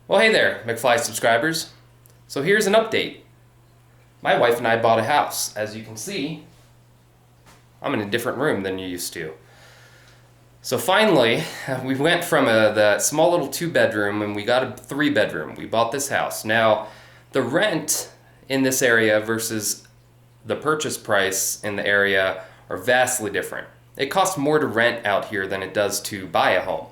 Well, hey there, McFly subscribers. So here's an update. My wife and I bought a house. As you can see, I'm in a different room than you used to. So finally, we went from the small little 2-bedroom and we got a 3-bedroom. We bought this house. Now, the rent in this area versus the purchase price in the area are vastly different. It costs more to rent out here than it does to buy a home.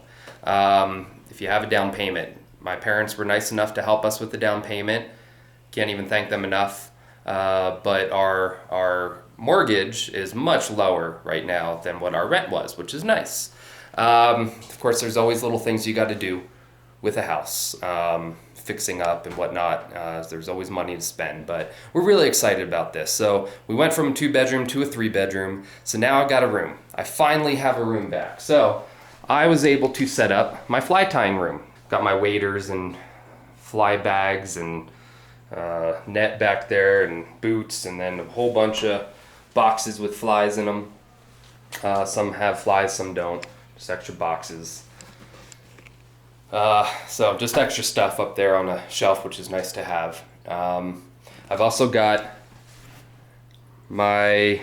If you have a down payment. My parents were nice enough to help us with the down payment. Can't even thank them enough. But our mortgage is much lower right now than what our rent was, which is nice. Of course, there's always little things you got to do with a house, fixing up and whatnot. There's always money to spend, but we're really excited about this. So we went from a 2-bedroom to a 3-bedroom. So now I got a room. I finally have a room back. So I was able to set up my fly tying room. Got my waders and fly bags and net back there and boots, and then a whole bunch of boxes with flies in them. Some have flies, some don't. Just extra boxes. So just extra stuff up there on a shelf, which is nice to have. I've also got my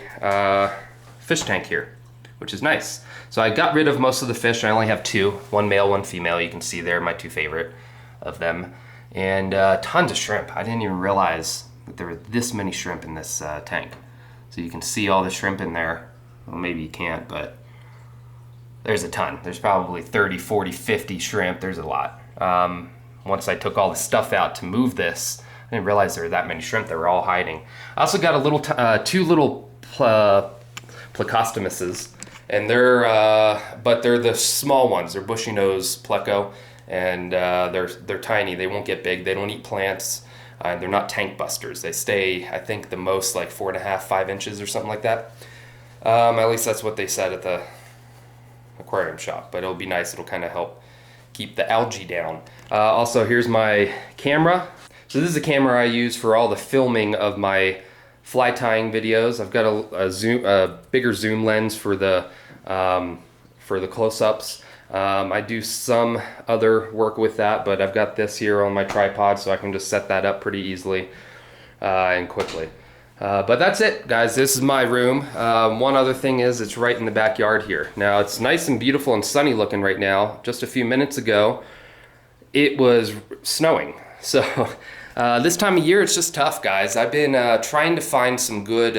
fish tank here, which is nice. So I got rid of most of the fish. I only have 2, one male, one female. You can see there my 2 favorite of them. And tons of shrimp. I didn't even realize that there were this many shrimp in this tank. So you can see all the shrimp in there. Well, maybe you can't, but there's a ton. There's probably 30, 40, 50 shrimp. There's a lot. Once I took all the stuff out to move this, I didn't realize there were that many shrimp. They were all hiding. I also got a little 2 little plecostomuses. And they're the small ones. They're bushy nose pleco, and they're tiny. They won't get big. They don't eat plants. They're not tank busters. They stay, I think, the most like 4.5, 5 inches or something like that. At least that's what they said at the aquarium shop. But it'll be nice. It'll kind of help keep the algae down. Also, here's my camera. So this is a camera I use for all the filming of my fly tying videos. I've got a bigger zoom lens for the close-ups. I do some other work with that, but I've got this here on my tripod, so I can just set that up pretty easily and quickly. But that's it, guys. This is my room. One other thing is it's right in the backyard here. Now, it's nice and beautiful and sunny looking right now. Just a few minutes ago, it was snowing. So this time of year, it's just tough, guys. I've been trying to find some good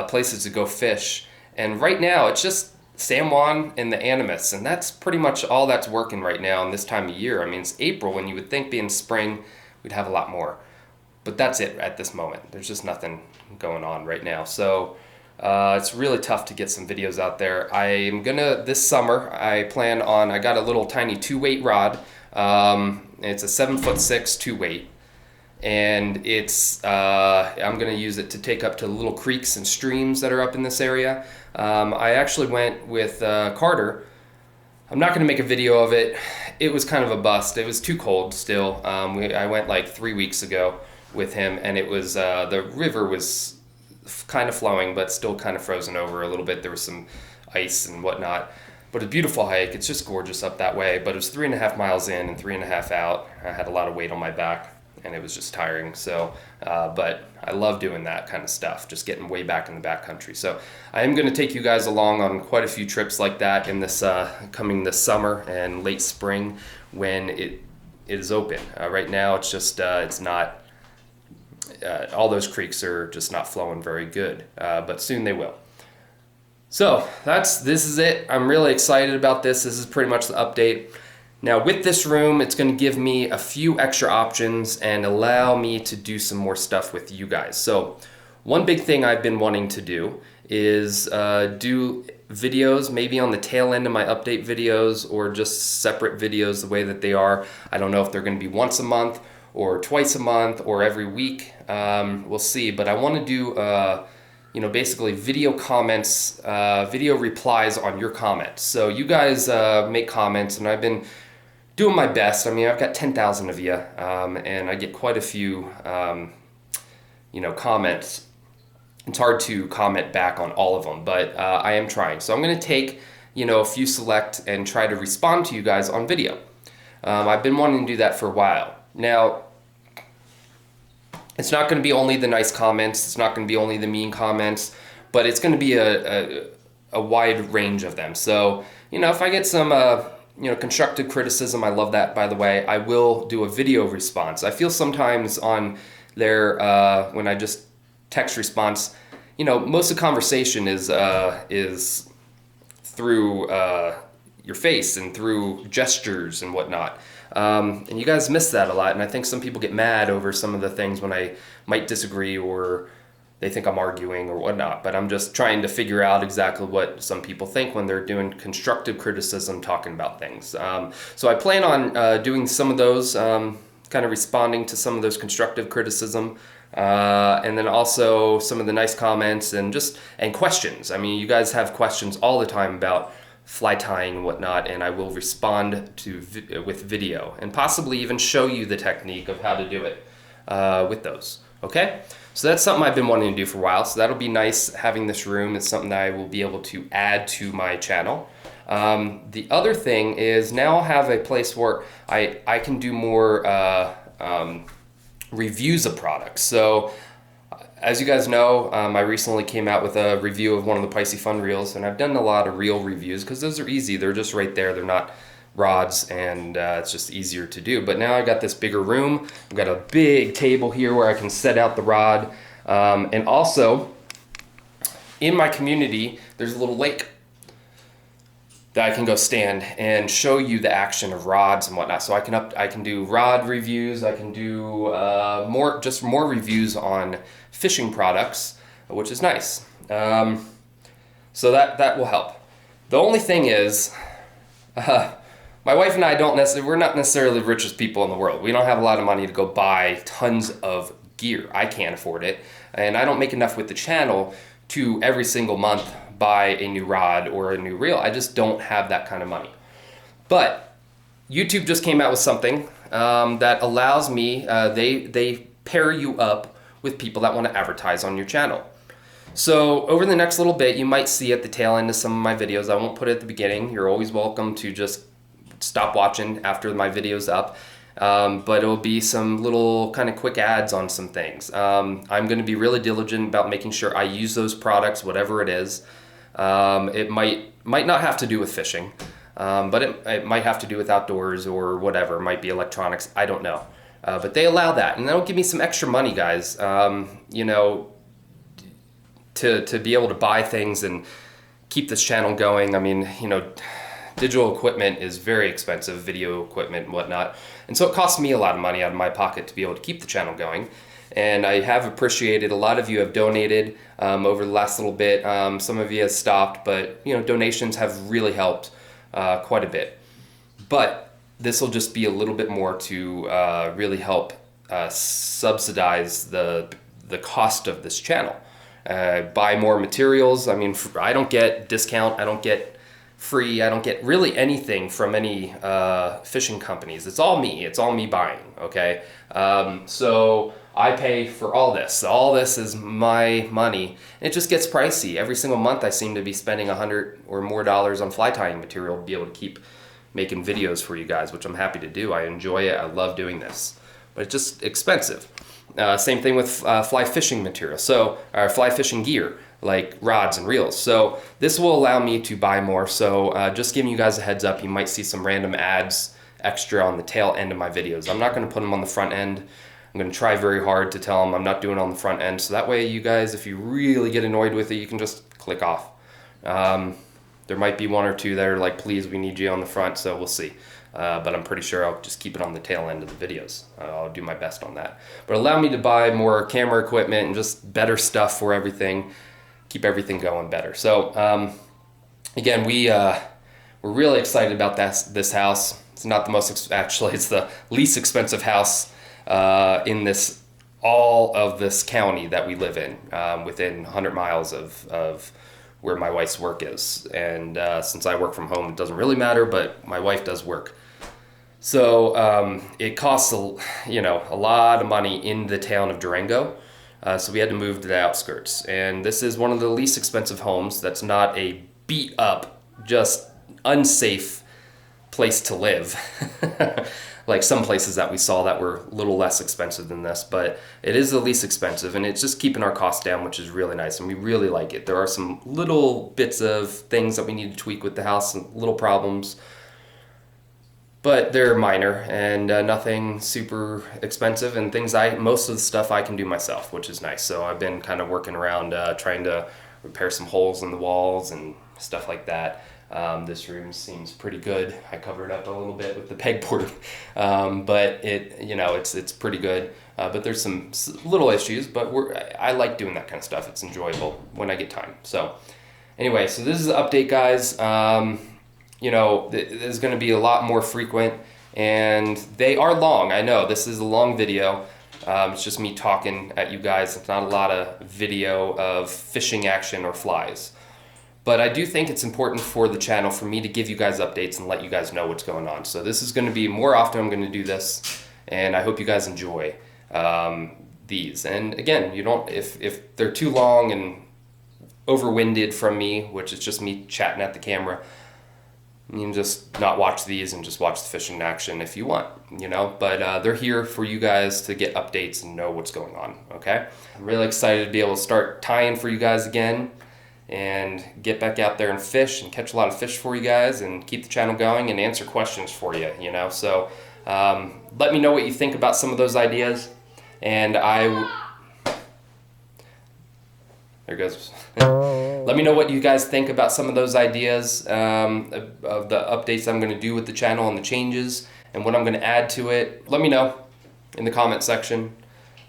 places to go fish. And right now, it's just San Juan and the Animas, and that's pretty much all that's working right now in this time of year. I mean, it's April, when you would think being spring, we'd have a lot more. But that's it at this moment. There's just nothing going on right now. So it's really tough to get some videos out there. I'm gonna, this summer, I got a little tiny 2-weight rod. It's a 7'6" 2-weight. And it's I'm gonna use it to take up to little creeks and streams that are up in this area. I actually went with Carter. I'm not gonna make a video of it. It was kind of a bust. It was too cold still. I went like 3 weeks ago with him, and it was the river was kind of flowing, but still kind of frozen over a little bit. There was some ice and whatnot. But a beautiful hike. It's just gorgeous up that way. But it was 3.5 miles in and 3.5 out. I had a lot of weight on my back, and it was just tiring. So, but I love doing that kind of stuff, just getting way back in the backcountry. So I am going to take you guys along on quite a few trips like that in this coming this summer and late spring when it is open. Right now, it's just it's not. All those creeks are just not flowing very good, but soon they will. So this is it. I'm really excited about this. This is pretty much the update. Now with this room, it's going to give me a few extra options and allow me to do some more stuff with you guys. So one big thing I've been wanting to do is do videos maybe on the tail end of my update videos, or just separate videos the way that they are. I don't know if they're going to be once a month or twice a month or every week. We'll see, but I want to do basically video comments, video replies on your comments. So you guys make comments, and I've been doing my best. I mean, I've got 10,000 of you, and I get quite a few, comments. It's hard to comment back on all of them, but I am trying. So I'm going to take, a few select and try to respond to you guys on video. I've been wanting to do that for a while. Now, it's not going to be only the nice comments, it's not going to be only the mean comments, but it's going to be a wide range of them. So, if I get some constructive criticism, I love that, by the way, I will do a video response. I feel sometimes on there, when I just text response, most of the conversation is through your face and through gestures and whatnot. And you guys miss that a lot, and I think some people get mad over some of the things when I might disagree or they think I'm arguing or whatnot, but I'm just trying to figure out exactly what some people think when they're doing constructive criticism, talking about things. So I plan on doing some of those, kind of responding to some of those constructive criticism, and then also some of the nice comments and questions. I mean, you guys have questions all the time about fly tying and whatnot, and I will respond with video and possibly even show you the technique of how to do it with those. Okay, so that's something I've been wanting to do for a while, so that'll be nice. Having this room is something that I will be able to add to my channel. The other thing is now I'll have a place where I can do more reviews of products. So as you guys know, I recently came out with a review of one of the Pricey Fun reels, and I've done a lot of reel reviews because those are easy. They're just right there. They're not rods, and it's just easier to do. But now I got this bigger room. I've got a big table here where I can set out the rod, and also in my community there's a little lake that I can go stand and show you the action of rods and whatnot. So I can do rod reviews. I can do more reviews on fishing products, which is nice. So that will help. The only thing is, my wife and I we're not necessarily the richest people in the world. We don't have a lot of money to go buy tons of gear. I can't afford it, and I don't make enough with the channel to every single month buy a new rod or a new reel. I just don't have that kind of money. But YouTube just came out with something that allows me, they pair you up with people that want to advertise on your channel. So over the next little bit, you might see at the tail end of some of my videos, I won't put it at the beginning, you're always welcome to just stop watching after my video's up. But it'll be some little kind of quick ads on some things. I'm going to be really diligent about making sure I use those products, whatever it is. It might not have to do with fishing, but it might have to do with outdoors or whatever. It might be electronics. I don't know. But they allow that, and that'll give me some extra money, guys. To be able to buy things and keep this channel going. I mean, digital equipment is very expensive, video equipment and whatnot. And so it costs me a lot of money out of my pocket to be able to keep the channel going. And I have appreciated, a lot of you have donated over the last little bit. Some of you have stopped, but donations have really helped quite a bit. But this will just be a little bit more to really help subsidize the cost of this channel. Buy more materials. I mean, I don't get discount, I don't get free, I don't get really anything from any fishing companies. It's all me buying, okay? So I pay for all this. All this is my money. And it just gets pricey. Every single month I seem to be spending $100 or more on fly tying material to be able to keep making videos for you guys, which I'm happy to do. I enjoy it, I love doing this. But it's just expensive. Same thing with fly fishing material, fly fishing gear, like rods and reels. So this will allow me to buy more. So just giving you guys a heads up, you might see some random ads extra on the tail end of my videos. I'm not going to put them on the front end. I'm going to try very hard to tell them I'm not doing it on the front end. So that way you guys, if you really get annoyed with it, you can just click off. There might be one or two that are like, please, we need you on the front, so we'll see. But I'm pretty sure I'll just keep it on the tail end of the videos. I'll do my best on that. But allow me to buy more camera equipment and just better stuff for everything, keep everything going better. So again, we're really excited about this house. It's not the most, actually, it's the least expensive house in all of this county that we live in, within 100 miles of where my wife's work is. And since I work from home, it doesn't really matter, but my wife does work. So it costs a lot of money in the town of Durango. So we had to move to the outskirts. And this is one of the least expensive homes that's not a beat up, just unsafe place to live. Like some places that we saw that were a little less expensive than this, but it is the least expensive, and it's just keeping our costs down, which is really nice, and we really like it. There are some little bits of things that we need to tweak with the house, and little problems, but they're minor and nothing super expensive, and most of the stuff I can do myself, which is nice. So I've been kind of working around trying to repair some holes in the walls and stuff like that. This room seems pretty good. I covered up a little bit with the pegboard, but it's pretty good. But there's some little issues, but I like doing that kind of stuff. It's enjoyable when I get time. So anyway, so this is the update, guys. There's going to be a lot more frequent, and they are long. I know this is a long video. It's just me talking at you guys. It's not a lot of video of fishing action or flies. But I do think it's important for the channel for me to give you guys updates and let you guys know what's going on. So this is going to be more often. I'm going to do this, and I hope you guys enjoy these. And again, if they're too long and overwinded from me, which is just me chatting at the camera, you can just not watch these and just watch the fishing action if you want, But they're here for you guys to get updates and know what's going on, okay? I'm really excited to be able to start tying for you guys again and get back out there and fish and catch a lot of fish for you guys and keep the channel going and answer questions for you, So let me know what you think about some of those ideas, and there goes. Let me know what you guys think about some of those ideas of the updates I'm going to do with the channel and the changes and what I'm going to add to it. Let me know in the comment section.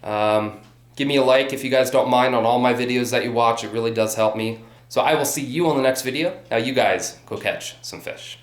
Give me a like if you guys don't mind on all my videos that you watch. It really does help me. So I will see you on the next video. Now you guys go catch some fish.